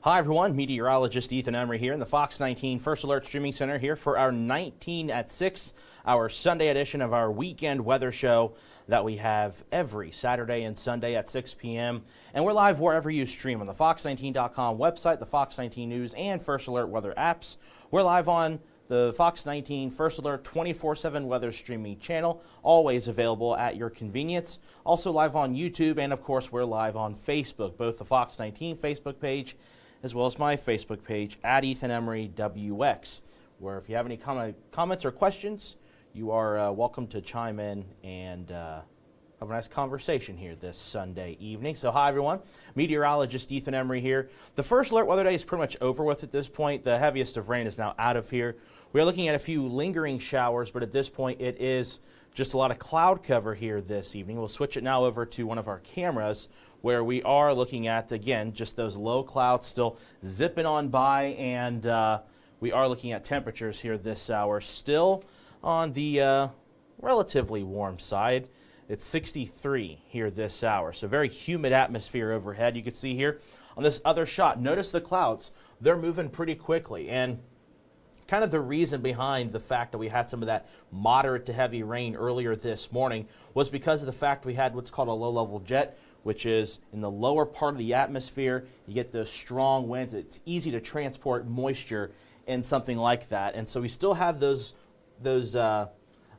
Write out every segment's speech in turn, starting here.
Hi everyone, meteorologist Ethan Emery here in the Fox 19 First Alert Streaming Center here for our 19 at 6, our Sunday edition of our weekend weather show that we have every Saturday and Sunday at 6 p.m. And we're live wherever you stream on the Fox19.com website, the Fox 19 News, and First Alert weather apps. We're live on the Fox 19 First Alert 24/7 weather streaming channel, always available at your convenience. Also live on YouTube, and of course we're live on Facebook, both the Fox 19 Facebook page as well as my Facebook page at Ethan Emery WX, where if you have any comments or questions, you are welcome to chime in and have a nice conversation here this Sunday evening. So hi everyone, meteorologist Ethan Emery here. The first alert weather day is pretty much over with at this point. The heaviest of rain is now out of here. We are looking at a few lingering showers, but at this point it is just a lot of cloud cover here this evening. We'll switch it now over to one of our cameras where we are looking at, again, just those low clouds still zipping on by, and we are looking at temperatures here this hour still on the relatively warm side. It's 63 here this hour, so very humid atmosphere overhead. You can see here on this other shot, notice the clouds. They're moving pretty quickly, and kind of the reason behind the fact that we had some of that moderate to heavy rain earlier this morning was because of the fact we had what's called a low-level jet, which is in the lower part of the atmosphere. You get those strong winds. It's easy to transport moisture in something like that, and so we still have those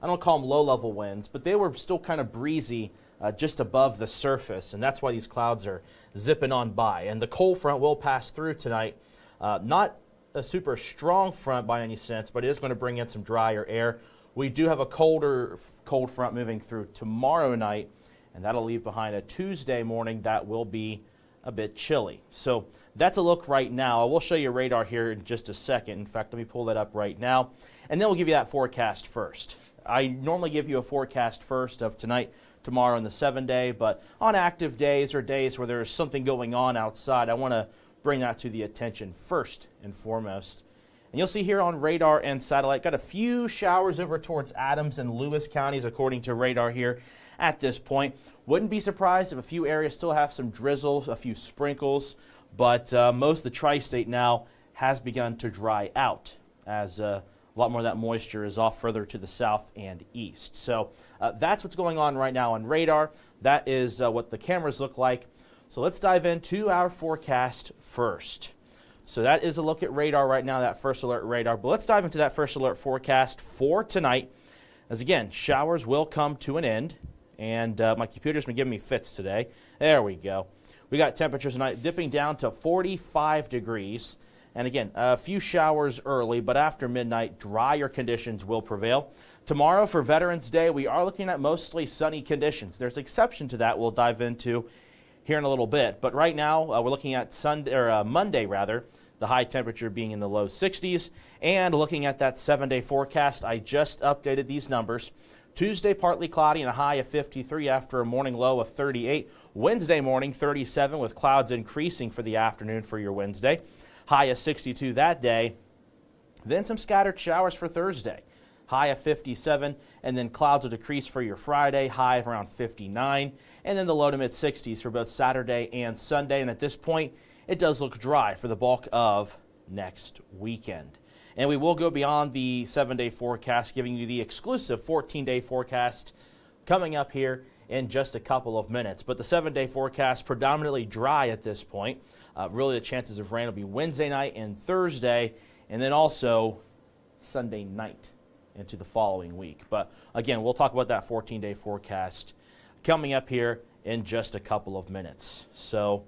I don't call them low-level winds, but they were still kind of breezy just above the surface, and that's why these clouds are zipping on by. And the cold front will pass through tonight. Not a super strong front by any sense, but it is going to bring in some drier air. We do have a cold front moving through tomorrow night, and that'll leave behind a Tuesday morning that will be a bit chilly. So that's a look right now. I will show you radar here in just a second. In fact, let me pull that up right now, and then we'll give you that forecast first. I normally give you a forecast first of tonight, tomorrow, and the 7-day, but on active days or days where there's something going on outside, I want to bring that to the attention first and foremost. And you'll see here on radar and satellite, got a few showers over towards Adams and Lewis counties according to radar here at this point. Wouldn't be surprised if a few areas still have some drizzle, a few sprinkles, but most of the tri-state now has begun to dry out as a lot more of that moisture is off further to the south and east. So that's what's going on right now on radar. That is what the cameras look like. So let's dive into our forecast first. So that is a look at radar right now, that first alert radar. But let's dive into that first alert forecast for tonight. As again, showers will come to an end. And my computer's been giving me fits today. There we go. We got temperatures tonight dipping down to 45 degrees. And again, a few showers early, but after midnight, drier conditions will prevail. Tomorrow for Veterans Day, we are looking at mostly sunny conditions. There's an exception to that we'll dive into here in a little bit. But right now, we're looking at Monday, the high temperature being in the low 60s. And looking at that 7-day forecast, I just updated these numbers. Tuesday, partly cloudy and a high of 53 after a morning low of 38. Wednesday morning, 37 with clouds increasing for the afternoon for your Wednesday. High of 62 that day. Then some scattered showers for Thursday. High of 57, and then clouds will decrease for your Friday, high of around 59, and then the low to mid 60s for both Saturday and Sunday. And at this point, it does look dry for the bulk of next weekend. And we will go beyond the 7-day forecast, giving you the exclusive 14-day forecast coming up here in just a couple of minutes. But the 7-day forecast predominantly dry at this point. Really, the chances of rain will be Wednesday night and Thursday, and then also Sunday night into the following week. But again, we'll talk about that 14-day forecast coming up here in just a couple of minutes. So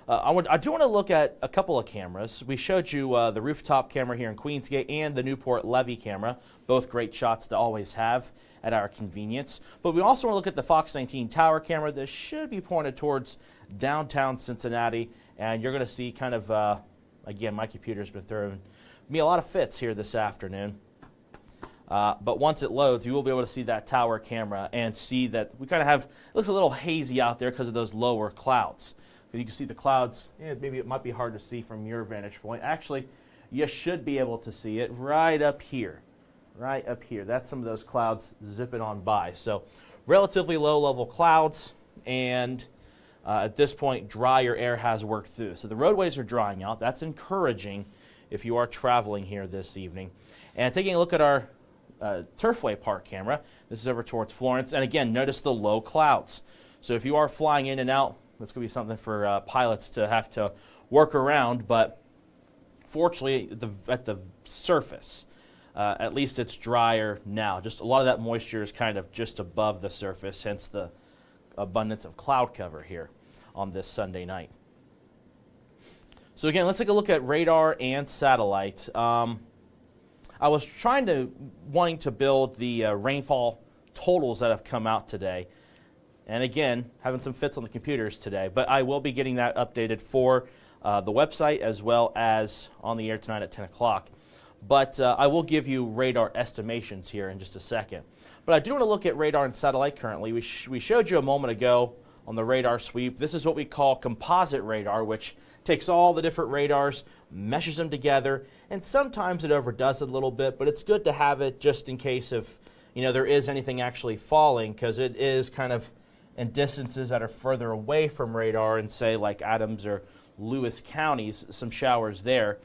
I do want to look at a couple of cameras. We showed you the rooftop camera here in Queensgate and the Newport Levee camera, both great shots to always have at our convenience. But we also want to look at the Fox 19 tower camera. This should be pointed towards downtown Cincinnati, and you're going to see kind of, again, my computer's been throwing me a lot of fits here this afternoon. But once it loads, you will be able to see that tower camera and see that we kind of have, it looks a little hazy out there because of those lower clouds. You can see the clouds, maybe it might be hard to see from your vantage point. Actually, you should be able to see it right up here. Right up here. That's some of those clouds zipping on by. So relatively low level clouds, and At this point, drier air has worked through. So the roadways are drying out. That's encouraging if you are traveling here this evening. And taking a look at our Turfway Park camera, this is over towards Florence. And again, notice the low clouds. So if you are flying in and out, that's going to be something for pilots to have to work around. But fortunately, at the surface, at least it's drier now. Just a lot of that moisture is kind of just above the surface, hence the abundance of cloud cover here on this Sunday night. So again, let's take a look at radar and satellite. I was wanting to build the rainfall totals that have come out today. And again, having some fits on the computers today, but I will be getting that updated for the website as well as on the air tonight at 10 o'clock. But I will give you radar estimations here in just a second. But I do want to look at radar and satellite currently. We showed you a moment ago on the radar sweep. This is what we call composite radar, which takes all the different radars, meshes them together, and sometimes it overdoes it a little bit, but it's good to have it just in case if there is anything actually falling, because it is kind of in distances that are further away from radar, and say like Adams or Lewis counties, some showers there.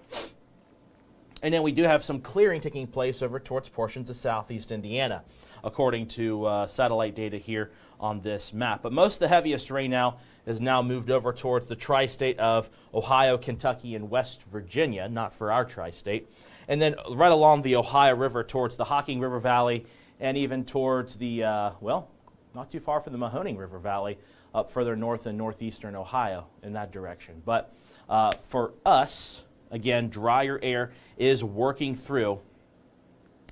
And then we do have some clearing taking place over towards portions of southeast Indiana, according to satellite data here on this map. But most of the heaviest rain now is now moved over towards the tri-state of Ohio, Kentucky, and West Virginia, not for our tri-state. And then right along the Ohio River towards the Hocking River Valley, and even towards the, not too far from the Mahoning River Valley, up further north in northeastern Ohio in that direction. But for us, again, drier air is working through.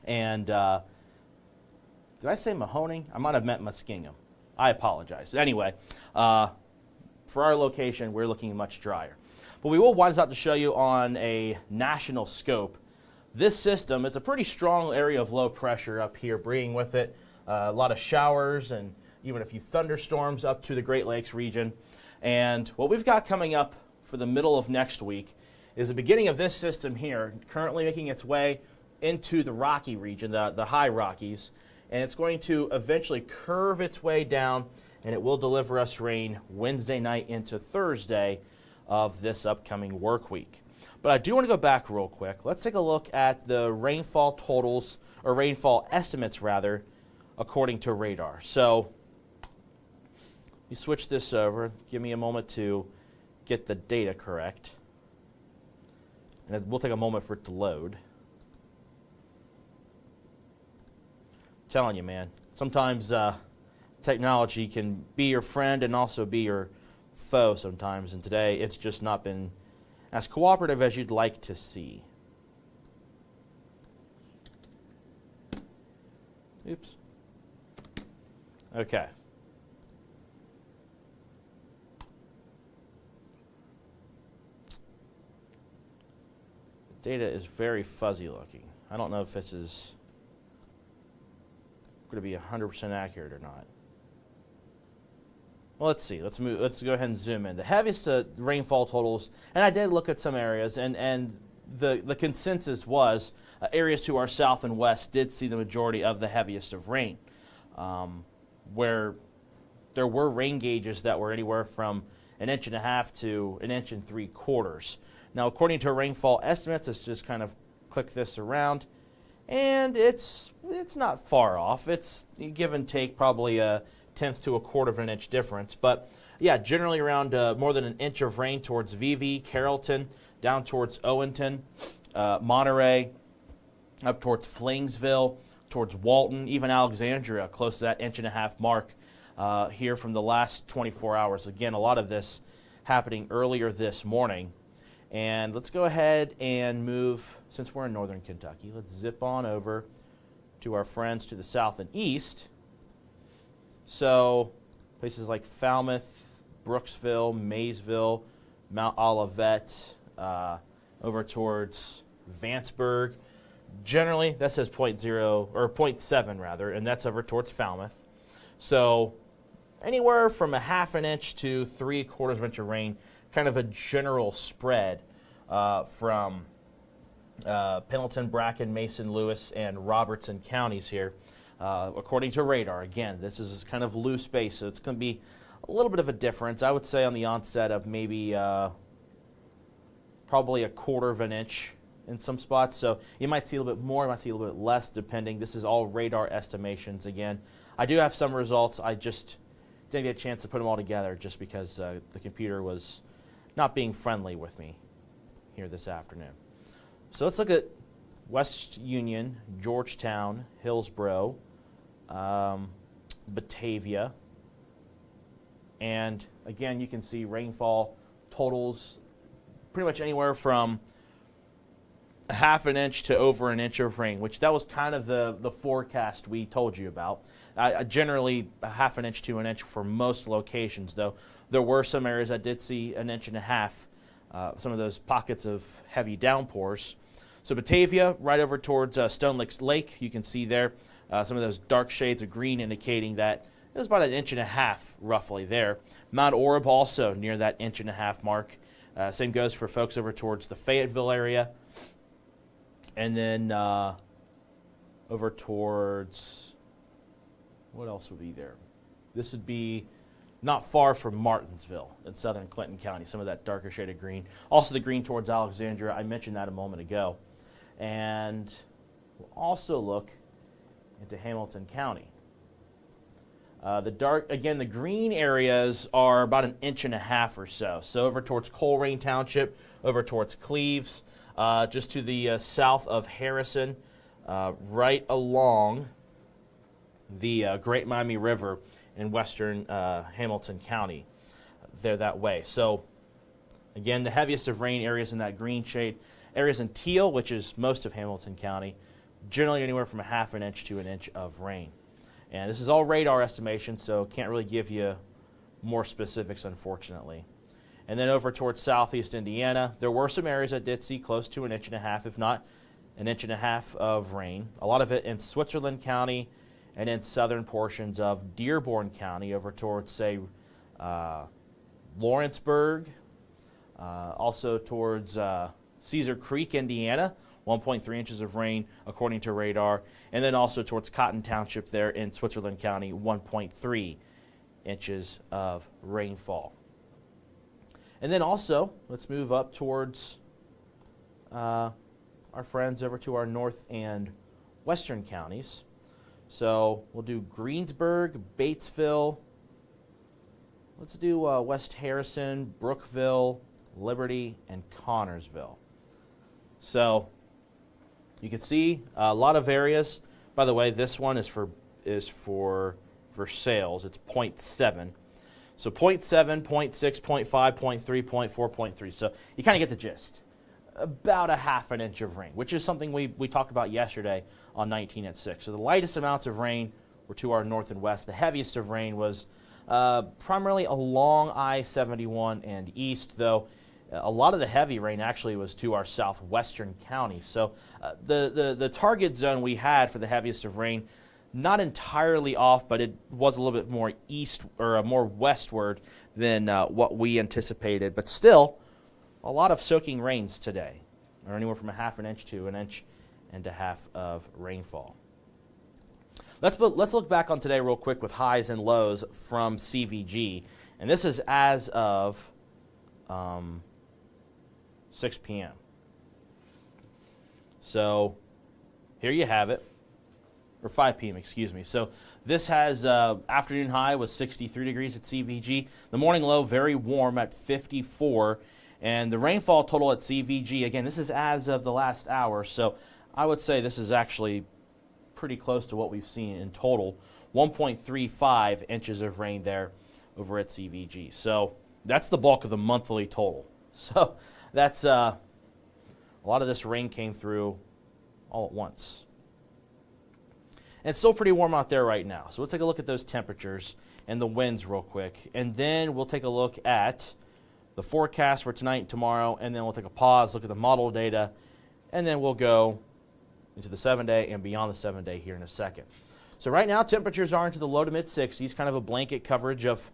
And did I say Mahoning? I might have meant Muskingum. I apologize. Anyway, for our location, we're looking much drier. But we will wind this out to show you on a national scope. This system, it's a pretty strong area of low pressure up here, bringing with it a lot of showers and even a few thunderstorms up to the Great Lakes region. And what we've got coming up for the middle of next week is the beginning of this system here, currently making its way into the Rocky region, the high Rockies, and it's going to eventually curve its way down, and it will deliver us rain Wednesday night into Thursday of this upcoming work week. But I do want to go back real quick. Let's take a look at the rainfall totals, or rainfall estimates rather, according to radar. So you switch this over. Give me a moment to get the data correct. And it will take a moment for it to load. I'm telling you, man, sometimes technology can be your friend and also be your foe sometimes. And today, it's just not been as cooperative as you'd like to see. Oops. Okay. The data is very fuzzy looking. I don't know if this is going to be 100% accurate or not. Well, let's see. Let's go ahead and zoom in. The heaviest rainfall totals, and I did look at some areas, and the consensus was areas to our south and west did see the majority of the heaviest of rain, where there were rain gauges that were anywhere from 1.5 inches to 1.75 inches. Now, according to rainfall estimates, let's just kind of click this around, and it's not far off. It's give and take probably a 1/10 to 1/4 of an inch difference. But yeah, generally around more than 1 inch of rain towards VV, Carrollton, down towards Owenton, Monterey, up towards Flingsville, towards Walton, even Alexandria, close to that 1.5 inch mark here from the last 24 hours. Again, a lot of this happening earlier this morning. And let's go ahead and move, since we're in northern Kentucky, let's zip on over to our friends to the south and east. So places like Falmouth, Brooksville, Maysville, Mount Olivet, over towards Vanceburg. Generally, that says 0.0 or 0.7 rather, and that's over towards Falmouth. So anywhere from 1/2 inch to 3/4 inch of rain, kind of a general spread from Pendleton, Bracken, Mason, Lewis, and Robertson counties here. According to radar, again, this is kind of loose base, so it's going to be a little bit of a difference. I would say on the onset of maybe probably a quarter of an inch in some spots. So you might see a little bit more, you might see a little bit less depending. This is all radar estimations again. I do have some results. I just didn't get a chance to put them all together just because the computer was not being friendly with me here this afternoon. So let's look at West Union, Georgetown, Hillsborough, Batavia. And again, you can see rainfall totals pretty much anywhere from a half an inch to over an inch of rain, which that was kind of the forecast we told you about. Generally a half an inch to an inch for most locations, though there were some areas that did see an inch and a half, some of those pockets of heavy downpours. So Batavia, right over towards Stone Lake, you can see there some of those dark shades of green indicating that it was about an inch and a half roughly there. Mount Orab also near that inch and a half mark. Same goes for folks over towards the Fayetteville area. And then over towards, what else would be there? This would be not far from Martinsville in southern Clinton County, some of that darker shade of green. Also the green towards Alexandria, I mentioned that a moment ago. And we'll also look into Hamilton County. The green areas are about an inch and a half or so. So over towards Colerain Township, over towards Cleves, just to the south of Harrison, right along the Great Miami River in western Hamilton County, there that way. So again, the heaviest of rain areas in that green shade, areas in teal, which is most of Hamilton County, generally anywhere from a half an inch to an inch of rain. And this is all radar estimation, so can't really give you more specifics, unfortunately. And then over towards southeast Indiana, there were some areas that did see close to an inch and a half, if not an inch and a half of rain. A lot of it in Switzerland County and in southern portions of Dearborn County over towards, say, Lawrenceburg, also towards Cedar Creek, Indiana, 1.3 inches of rain according to radar, and then also towards Cotton Township there in Switzerland County, 1.3 inches of rainfall. And then also, let's move up towards our friends over to our north and western counties. So we'll do Greensburg, Batesville, let's do West Harrison, Brookville, Liberty, and Connorsville. So you can see a lot of areas. By the way, this one is for sales. It's 0.7. So 0.7, 0.6, 0.5, 0.3, 0.4, 0.3. So you kind of get the gist. About a half an inch of rain, which is something we talked about yesterday on 19atSIX. So the lightest amounts of rain were to our north and west. The heaviest of rain was primarily along I-71 and east, though a lot of the heavy rain actually was to our southwestern county. So the target zone we had for the heaviest of rain, not entirely off, but it was a little bit more east or more westward than what we anticipated. But still, a lot of soaking rains today, or anywhere from a half an inch to an inch and a half of rainfall. Let's look back on today real quick with highs and lows from CVG. And this is as of 6 p.m. So here you have it, or 5 p.m., excuse me. So this has afternoon high was 63 degrees at CVG. The morning low very warm at 54. And the rainfall total at CVG, again, this is as of the last hour, so I would say this is actually pretty close to what we've seen in total. 1.35 inches of rain there over at CVG. So that's the bulk of the monthly total. So that's a lot of this rain came through all at once. And it's still pretty warm out there right now. So let's take a look at those temperatures and the winds real quick. And then we'll take a look at the forecast for tonight and tomorrow, and then we'll take a pause, look at the model data, and then we'll go into the 7-day and beyond the 7-day here in a second. So right now, temperatures are into the low to mid 60s, kind of a blanket coverage of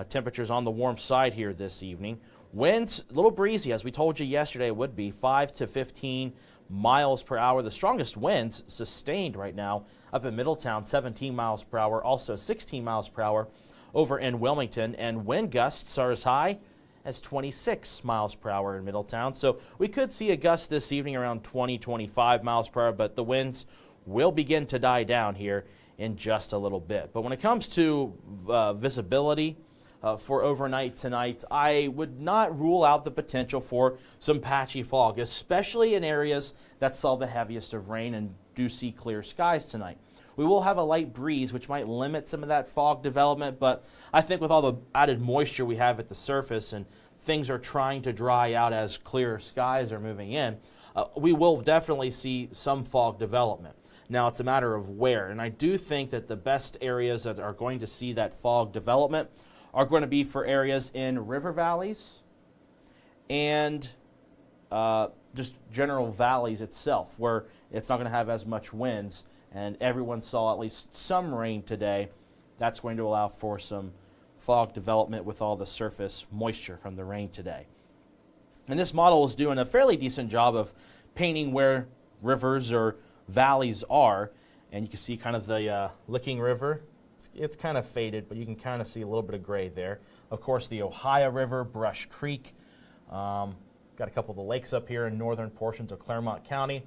temperatures on the warm side here this evening. Winds, a little breezy, as we told you yesterday it would be, 5 to 15 miles per hour. The strongest winds sustained right now up in Middletown, 17 miles per hour, also 16 miles per hour over in Wilmington, and wind gusts are as high as 26 miles per hour in Middletown. So we could see a gust this evening around 20-25 miles per hour, but the winds will begin to die down here in just a little bit. But when it comes to visibility for overnight tonight, I would not rule out the potential for some patchy fog, especially in areas that saw the heaviest of rain and do see clear skies tonight. We will have a light breeze, which might limit some of that fog development, but I think with all the added moisture we have at the surface and things are trying to dry out as clear skies are moving in, we will definitely see some fog development. Now, it's a matter of where, and I do think that the best areas that are going to see that fog development are going to be for areas in river valleys and just general valleys itself, where it's not going to have as much winds, and everyone saw at least some rain today. That's going to allow for some fog development with all the surface moisture from the rain today. And this model is doing a fairly decent job of painting where rivers or valleys are, and you can see kind of the Licking River. It's kind of faded, but you can kind of see a little bit of gray there. Of course, the Ohio River, Brush Creek. Got a couple of the lakes up here in northern portions of Claremont County.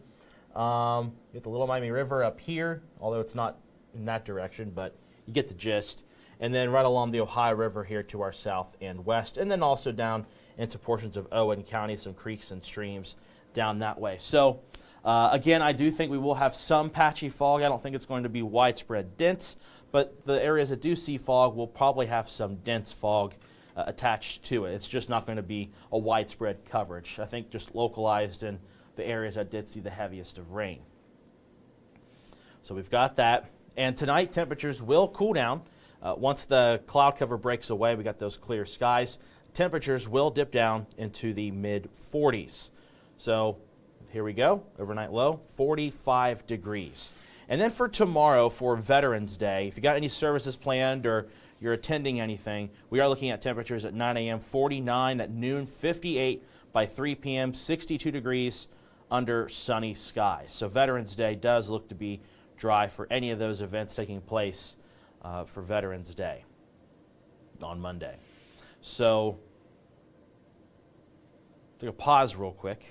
Get the Little Miami River up here, although it's not in that direction, but you get the gist. And then right along the Ohio River here to our south and west, and then also down into portions of Owen County, some creeks and streams down that way. So again, I do think we will have some patchy fog. I don't think it's going to be widespread dense, but the areas that do see fog will probably have some dense fog attached to it. It's just not going to be a widespread coverage. I think just localized in the areas that did see the heaviest of rain. So we've got that. And tonight, temperatures will cool down. Once the cloud cover breaks away, we got those clear skies. Temperatures will dip down into the mid-40s. So here we go, overnight low, 45 degrees. And then for tomorrow, for Veterans Day, if you got any services planned or you're attending anything, we are looking at temperatures at 9 a.m., 49, at noon, 58, by 3 p.m., 62 degrees under sunny skies. So Veterans Day does look to be dry for any of those events taking place for Veterans Day on Monday. So take a pause real quick,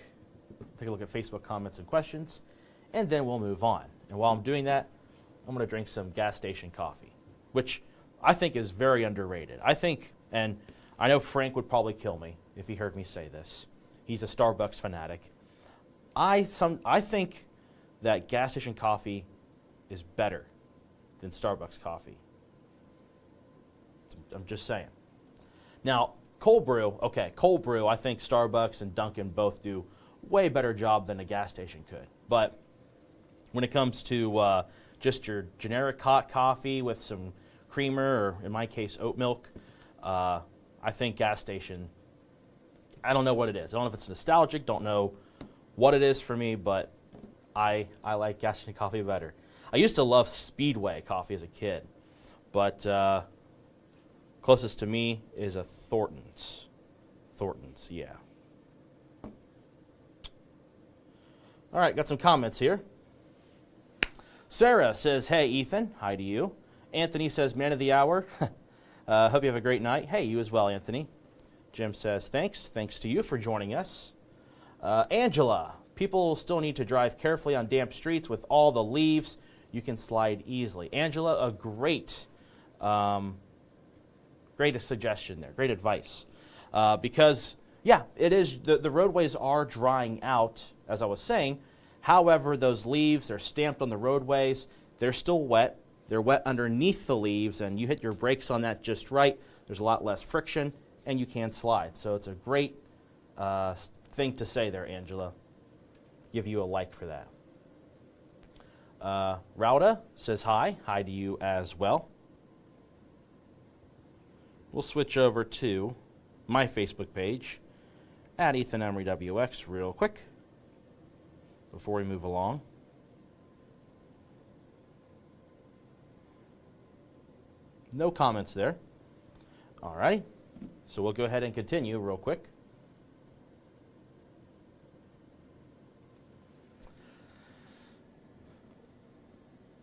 take a look at Facebook comments and questions, and then we'll move on. And while I'm doing that, I'm going to drink some gas station coffee, which I think is very underrated. I think, and I know Frank would probably kill me if he heard me say this. He's a Starbucks fanatic. I think that gas station coffee is better than Starbucks coffee. I'm just saying. Now, cold brew, I think Starbucks and Dunkin' both do way better job than a gas station could. But when it comes to just your generic hot coffee with some creamer, or in my case, oat milk, I think gas station, I don't know what it is. I don't know if it's nostalgic, don't know what it is for me, but I like gas station coffee better. I used to love Speedway coffee as a kid, but closest to me is a Thornton's. Thornton's, yeah. All right, got some comments here. Sarah says, hey, Ethan. Hi to you. Anthony says, man of the hour. Hope you have a great night. Hey, you as well, Anthony. Jim says, thanks. Thanks to you for joining us. Angela, people still need to drive carefully on damp streets with all the leaves. You can slide easily. Angela, a great suggestion there. Great advice. Because, yeah, it is. The roadways are drying out, as I was saying. However, those leaves, they're stamped on the roadways. They're still wet. They're wet underneath the leaves, and you hit your brakes on that just right. There's a lot less friction, and you can slide. So it's a great thing to say there, Angela. Give you a like for that. Rauda says hi. Hi to you as well. We'll switch over to my Facebook page at Ethan Emery WX real quick before we move along. No comments there. All right. So we'll go ahead and continue real quick.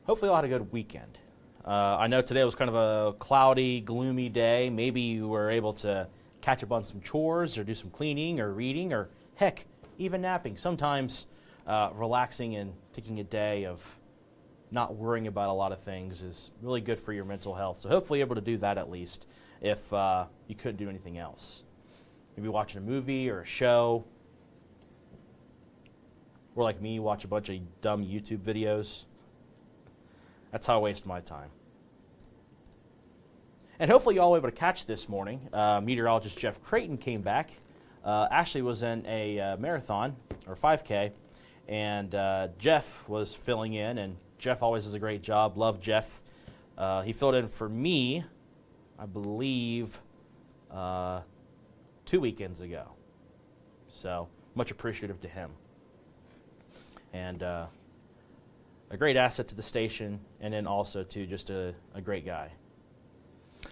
Hopefully, you all had a good weekend. I know today was kind of a cloudy, gloomy day. Maybe you were able to catch up on some chores or do some cleaning or reading or, heck, even napping. Sometimes relaxing and taking a day of not worrying about a lot of things is really good for your mental health. So hopefully you're able to do that at least if you couldn't do anything else. Maybe watching a movie or a show. Or like me, watch a bunch of dumb YouTube videos. That's how I waste my time. And hopefully you all were able to catch this morning. Meteorologist Jeff Creighton came back. Actually was in a marathon, or 5K, and Jeff was filling in, and Jeff always does a great job. Love Jeff. He filled in for me, I believe, 2 weekends ago. So much appreciative to him. And a great asset to the station, and then also to just a great guy.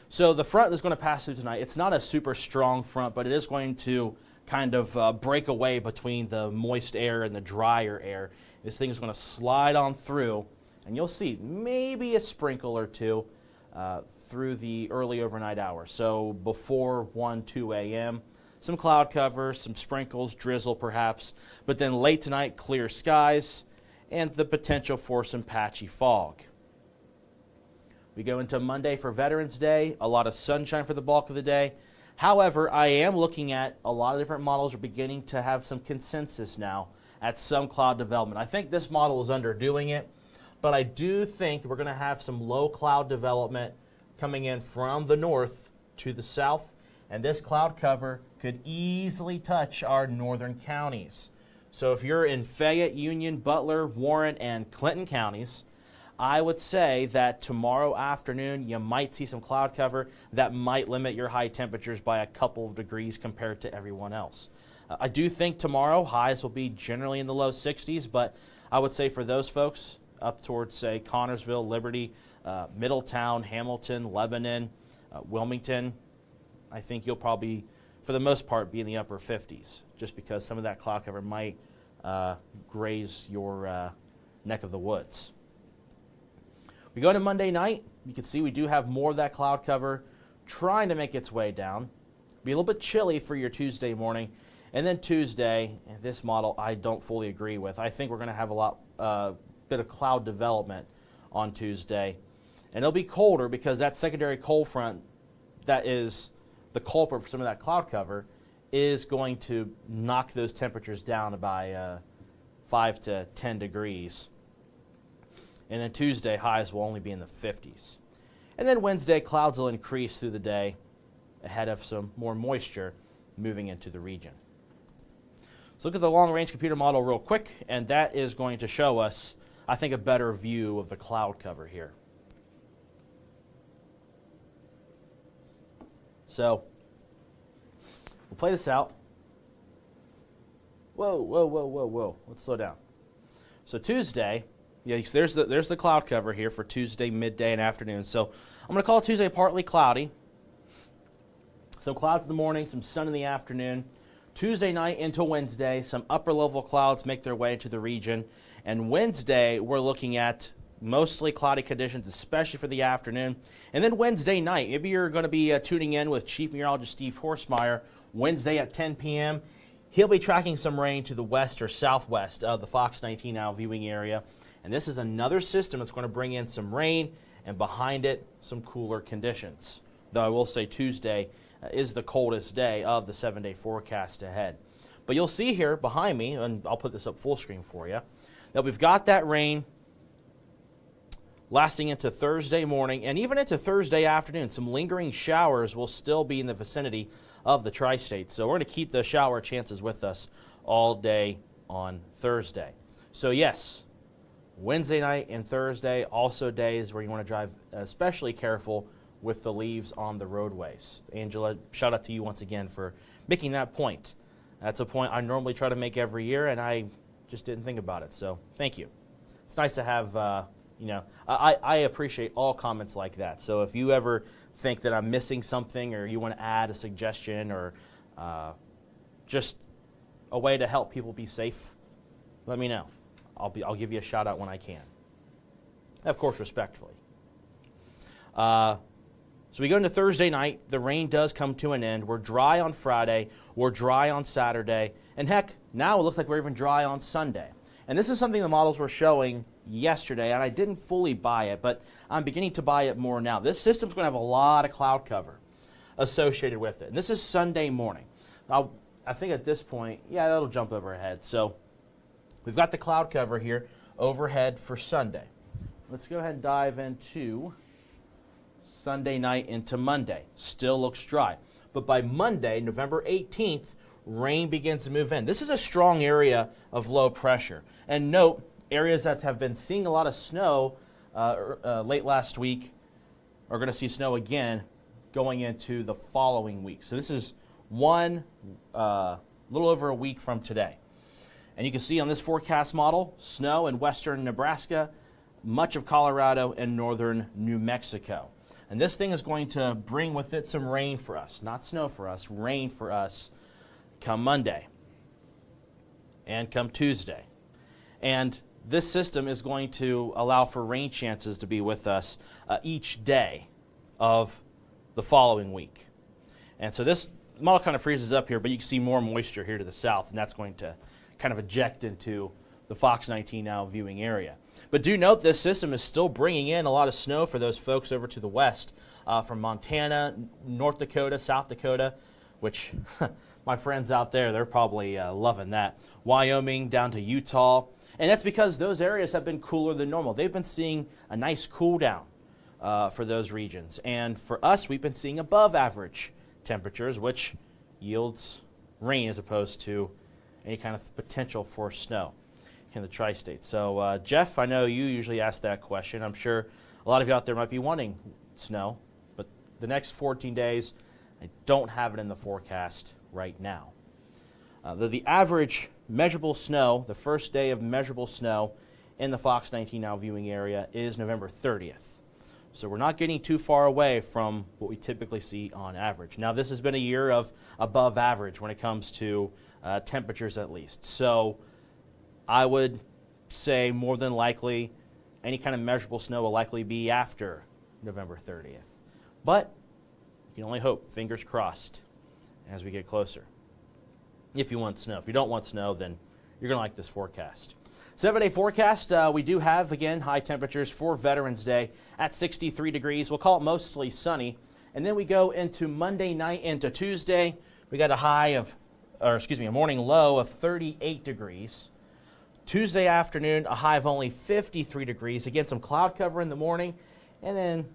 So the front that's going to pass through tonight, it's not a super strong front, but it is going to kind of break away between the moist air and the drier air. This thing is going to slide on through, and you'll see maybe a sprinkle or two through the early overnight hours. So before 1, 2 a.m., some cloud cover, some sprinkles, drizzle perhaps, but then late tonight, clear skies, and the potential for some patchy fog. We go into Monday for Veterans Day, a lot of sunshine for the bulk of the day. However, I am looking at a lot of different models are beginning to have some consensus now at some cloud development. I think this model is underdoing it, but I do think we're going to have some low cloud development coming in from the north to the south, and this cloud cover could easily touch our northern counties. So if you're in Fayette, Union, Butler, Warren, and Clinton counties, I would say that tomorrow afternoon you might see some cloud cover that might limit your high temperatures by a couple of degrees compared to everyone else. I do think tomorrow highs will be generally in the low 60s, but I would say for those folks up towards, say, Connorsville, Liberty, Middletown, Hamilton, Lebanon, Wilmington, I think you'll probably, for the most part, be in the upper 50s, just because some of that cloud cover might graze your neck of the woods. We go to Monday night. You can see we do have more of that cloud cover trying to make its way down. Be a little bit chilly for your Tuesday morning. And then Tuesday, this model I don't fully agree with. I think we're going to have a bit of cloud development on Tuesday. And it'll be colder because that secondary cold front that is the culprit for some of that cloud cover is going to knock those temperatures down by 5 to 10 degrees. And then Tuesday, highs will only be in the 50s. And then Wednesday, clouds will increase through the day ahead of some more moisture moving into the region. So look at the long-range computer model real quick, and that is going to show us, I think, a better view of the cloud cover here. So we'll play this out. Whoa, whoa, whoa, whoa, whoa. Let's slow down. So Tuesday, yeah, there's the cloud cover here for Tuesday, midday, and afternoon. So I'm going to call Tuesday partly cloudy. Some clouds in the morning, some sun in the afternoon. Tuesday night into Wednesday, some upper-level clouds make their way into the region. And Wednesday, we're looking at mostly cloudy conditions, especially for the afternoon. And then Wednesday night, maybe you're going to be tuning in with Chief Meteorologist Steve Horstmeyer Wednesday at 10 p.m. He'll be tracking some rain to the west or southwest of the Fox 19 now viewing area. And this is another system that's going to bring in some rain and behind it some cooler conditions. Though I will say Tuesday is the coldest day of the 7-day forecast ahead. But you'll see here behind me, and I'll put this up full screen for you, that we've got that rain lasting into Thursday morning and even into Thursday afternoon. Some lingering showers will still be in the vicinity of the tri-state. So we're going to keep the shower chances with us all day on Thursday. So yes, Wednesday night and Thursday, also days where you want to drive especially careful with the leaves on the roadways. Angela, shout out to you once again for making that point. That's a point I normally try to make every year, and I just didn't think about it. So thank you. It's nice to have, I appreciate all comments like that. So if you ever think that I'm missing something or you want to add a suggestion or just a way to help people be safe, let me know. I'll give you a shout out when I can. Of course, respectfully. So we go into Thursday night. The rain does come to an end. We're dry on Friday. We're dry on Saturday. And heck, now it looks like we're even dry on Sunday. And this is something the models were showing yesterday, and I didn't fully buy it, but I'm beginning to buy it more now. This system's going to have a lot of cloud cover associated with it. And this is Sunday morning. I think at this point, yeah, that'll jump overhead. So we've got the cloud cover here overhead for Sunday. Let's go ahead and dive into Sunday night into Monday. Still looks dry. But by Monday, November 18th, rain begins to move in. This is a strong area of low pressure. And note, areas that have been seeing a lot of snow late last week are going to see snow again going into the following week. So this is little over a week from today. And you can see on this forecast model, snow in western Nebraska, much of Colorado, and northern New Mexico. And this thing is going to bring with it some rain for us, not snow for us, rain for us come Monday and come Tuesday. And this system is going to allow for rain chances to be with us each day of the following week. And so this model kind of freezes up here, but you can see more moisture here to the south, and that's going to kind of eject into the Fox 19 Now viewing area. But do note this system is still bringing in a lot of snow for those folks over to the west from Montana, North Dakota, South Dakota, which my friends out there, they're probably loving that. Wyoming down to Utah. And that's because those areas have been cooler than normal. They've been seeing a nice cool down for those regions. And for us, we've been seeing above average temperatures, which yields rain as opposed to any kind of potential for snow in the tri-state. So, Jeff, I know you usually ask that question. I'm sure a lot of you out there might be wanting snow, but the next 14 days, I don't have it in the forecast right now. The average measurable snow, the first day of measurable snow in the Fox 19 Now viewing area is November 30th. So we're not getting too far away from what we typically see on average. Now, this has been a year of above average when it comes to temperatures at least. So I would say more than likely any kind of measurable snow will likely be after November 30th. But you can only hope, fingers crossed, as we get closer. If you want snow. If you don't want snow, then you're going to like this forecast. 7-day forecast, we do have, again, high temperatures for Veterans Day at 63 degrees. We'll call it mostly sunny. And then we go into Monday night into Tuesday. We got a morning low of 38 degrees. Tuesday afternoon, a high of only 53 degrees. Again, some cloud cover in the morning and then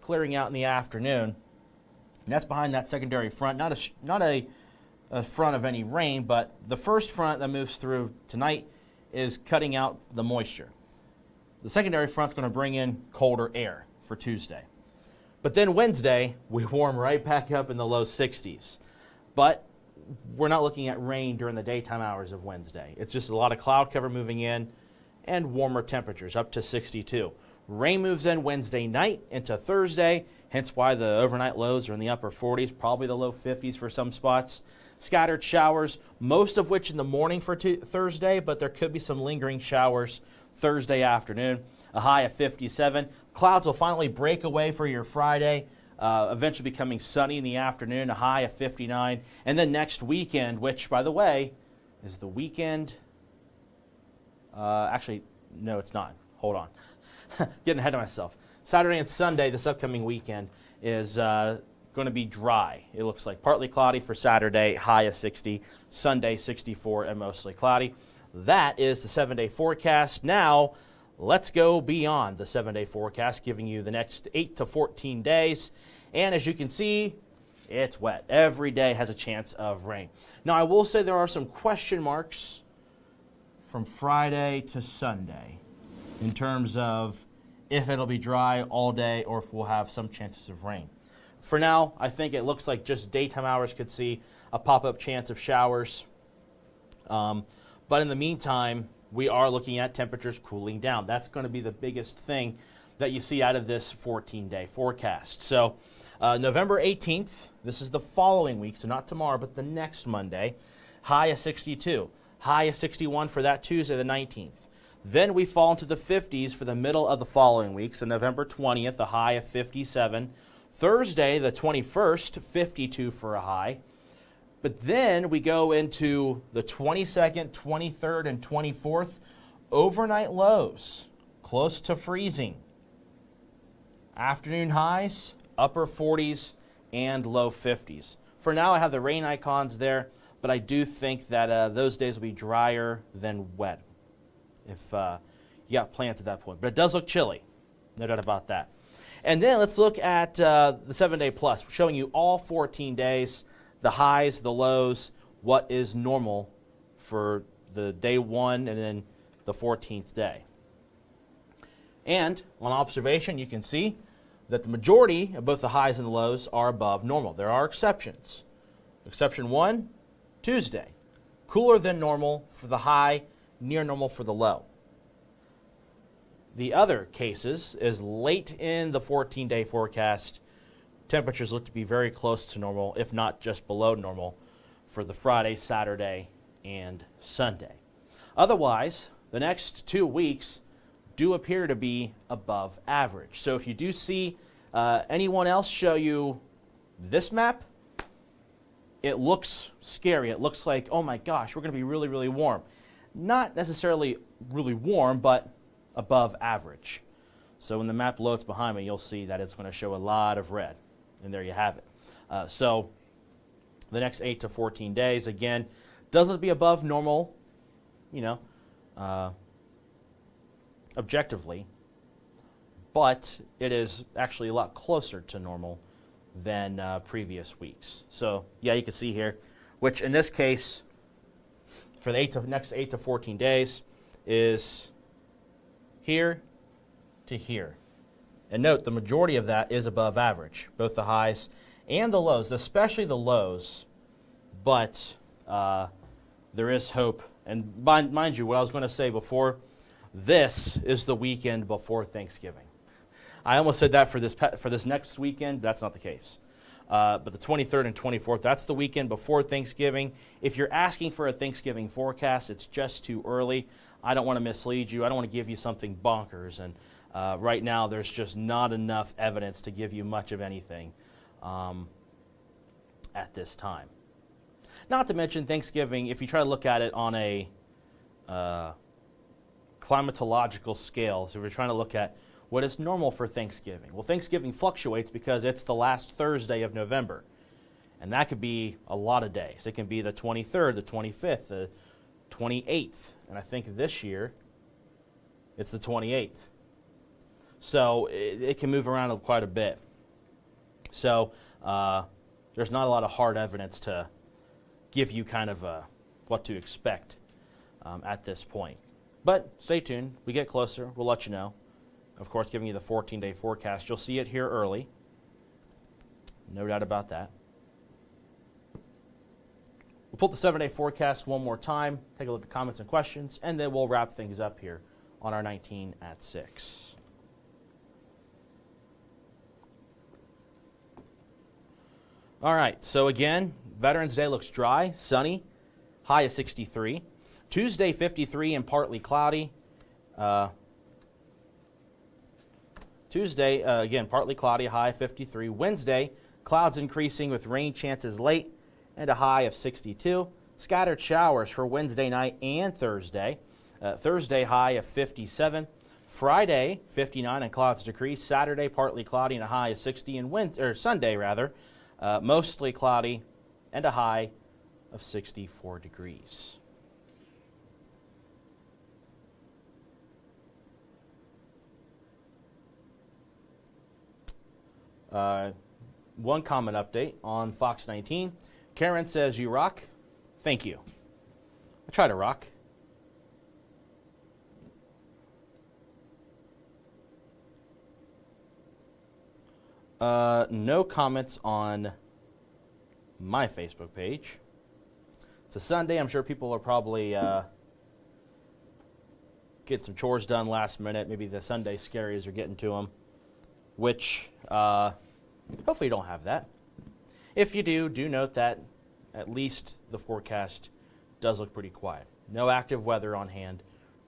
clearing out in the afternoon. And that's behind that secondary front. Not a front of any rain, but the first front that moves through tonight is cutting out the moisture. The secondary front's going to bring in colder air for Tuesday. But then Wednesday, we warm right back up in the low 60s. But we're not looking at rain during the daytime hours of Wednesday. It's just a lot of cloud cover moving in and warmer temperatures up to 62. Rain moves in Wednesday night into Thursday, hence why the overnight lows are in the upper 40s, probably the low 50s for some spots. Scattered showers, most of which in the morning for Thursday, but there could be some lingering showers Thursday afternoon. A high of 57. Clouds will finally break away for your Friday, eventually becoming sunny in the afternoon, a high of 59. And then next weekend, which, by the way, is the weekend. Actually, no, it's not. Hold on. Getting ahead of myself. Saturday and Sunday, this upcoming weekend, is going to be dry. It looks like partly cloudy for Saturday, high of 60. Sunday, 64 and mostly cloudy. That is the 7-day forecast. Now, let's go beyond the 7-day forecast, giving you the next 8 to 14 days. And as you can see, it's wet. Every day has a chance of rain. Now, I will say there are some question marks from Friday to Sunday in terms of if it'll be dry all day or if we'll have some chances of rain. For now, I think it looks like just daytime hours could see a pop-up chance of showers. But in the meantime, we are looking at temperatures cooling down. That's going to be the biggest thing that you see out of this 14-day forecast. So November 18th, this is the following week, so not tomorrow, but the next Monday, high of 62. High of 61 for that Tuesday, the 19th. Then we fall into the 50s for the middle of the following week. So November 20th, a high of 57. Thursday, the 21st, 52 for a high. But then we go into the 22nd, 23rd, and 24th. Overnight lows, close to freezing. Afternoon highs, upper 40s and low 50s. For now, I have the rain icons there, but I do think that those days will be drier than wet if you got plants at that point. But it does look chilly, no doubt about that. And then let's look at the 7-day plus, showing you all 14 days, the highs, the lows, what is normal for the day 1 and then the 14th day. And on observation, you can see that the majority of both the highs and the lows are above normal. There are exceptions. Exception 1, Tuesday. Cooler than normal for the high, near normal for the low. The other cases is late in the 14-day forecast. Temperatures look to be very close to normal, if not just below normal, for the Friday, Saturday, and Sunday. Otherwise, the next 2 weeks do appear to be above average. So if you do see anyone else show you this map, it looks scary. It looks like, oh my gosh, we're going to be really, really warm. Not necessarily really warm, but above average. So when the map loads behind me, you'll see that it's going to show a lot of red. And there you have it. So the next 8 to 14 days, again, doesn't be above normal, objectively, but it is actually a lot closer to normal than previous weeks. So yeah, you can see here, which in this case, for the next 8 to 14 days, is here to here. And note, the majority of that is above average, both the highs and the lows, especially the lows, but there is hope. And mind you, what I was going to say before, this is the weekend before Thanksgiving. I almost said that for this next weekend. That's not the case. But the 23rd and 24th, that's the weekend before Thanksgiving. If you're asking for a Thanksgiving forecast, it's just too early. I don't want to mislead you. I don't want to give you something bonkers. And right now, there's just not enough evidence to give you much of anything at this time. Not to mention Thanksgiving, if you try to look at it on a climatological scale, so if you're trying to look at what is normal for Thanksgiving. Well, Thanksgiving fluctuates because it's the last Thursday of November. And that could be a lot of days. It can be the 23rd, the 25th, the 28th. And I think this year, it's the 28th. So it can move around quite a bit. So there's not a lot of hard evidence to give you kind of what to expect at this point. But stay tuned. We get closer. We'll let you know. Of course, giving you the 14-day forecast. You'll see it here early. No doubt about that. We'll pull the 7-day forecast one more time, take a look at the comments and questions, and then we'll wrap things up here on our 19 at 6. All right, so again, Veterans Day looks dry, sunny, high of 63. Tuesday, 53 and partly cloudy. Tuesday, again, partly cloudy, high 53. Wednesday, clouds increasing with rain chances late and a high of 62. Scattered showers for Wednesday night and Thursday. Thursday, high of 57. Friday, 59 and clouds decrease. Saturday, partly cloudy and a high of 60. And Sunday, mostly cloudy and a high of 64 degrees. One comment update on Fox 19. Karen says, "You rock." Thank you. I try to rock. No comments on my Facebook page. It's a Sunday. I'm sure people are probably getting some chores done last minute. Maybe the Sunday scaries are getting to them, which hopefully you don't have that. If you do note that at least the forecast does look pretty quiet. No active weather on hand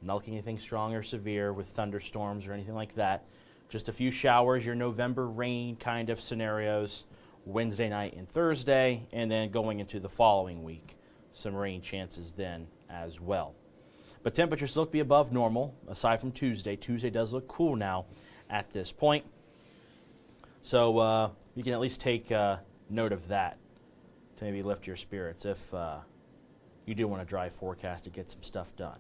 Not looking at anything strong or severe with thunderstorms or anything like that. Just a few showers, your November rain kind of scenarios, Wednesday night and Thursday, and then going into the following week, some rain chances then as well. But temperatures look to be above normal, aside from Tuesday. Tuesday does look cool now at this point. So you can at least take note of that to maybe lift your spirits if you do want a dry forecast to get some stuff done.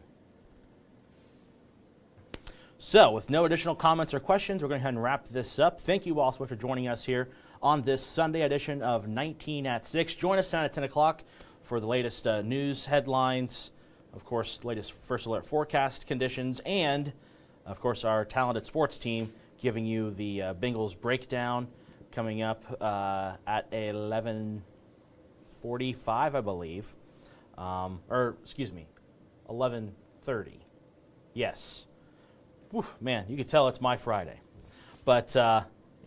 So with no additional comments or questions, we're going to go ahead and wrap this up. Thank you all so much for joining us here on this Sunday edition of 19 at 6. Join us tonight at 10 o'clock for the latest news headlines, of course, latest first alert forecast conditions, and, of course, our talented sports team giving you the Bengals breakdown coming up at 11:45, I believe. Or, excuse me, 11:30. Yes. Oof, man, you can tell it's my Friday. But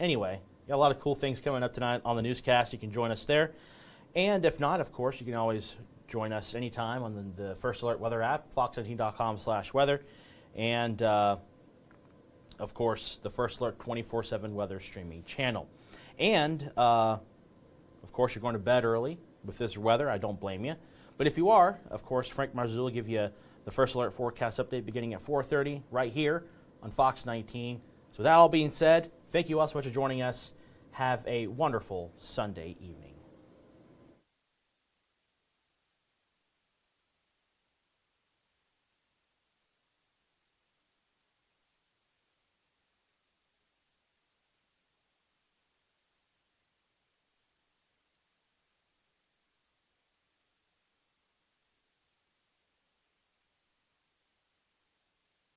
anyway, got a lot of cool things coming up tonight on the newscast. You can join us there. And if not, of course, you can always join us anytime on the First Alert Weather app, fox19.com/weather. And, of course, the First Alert 24/7 weather streaming channel. And, of course, you're going to bed early with this weather. I don't blame you. But if you are, of course, Frank Marzullo will give you the First Alert forecast update beginning at 4:30 right here on Fox 19. So with that all being said, thank you all so much for joining us. Have a wonderful Sunday evening.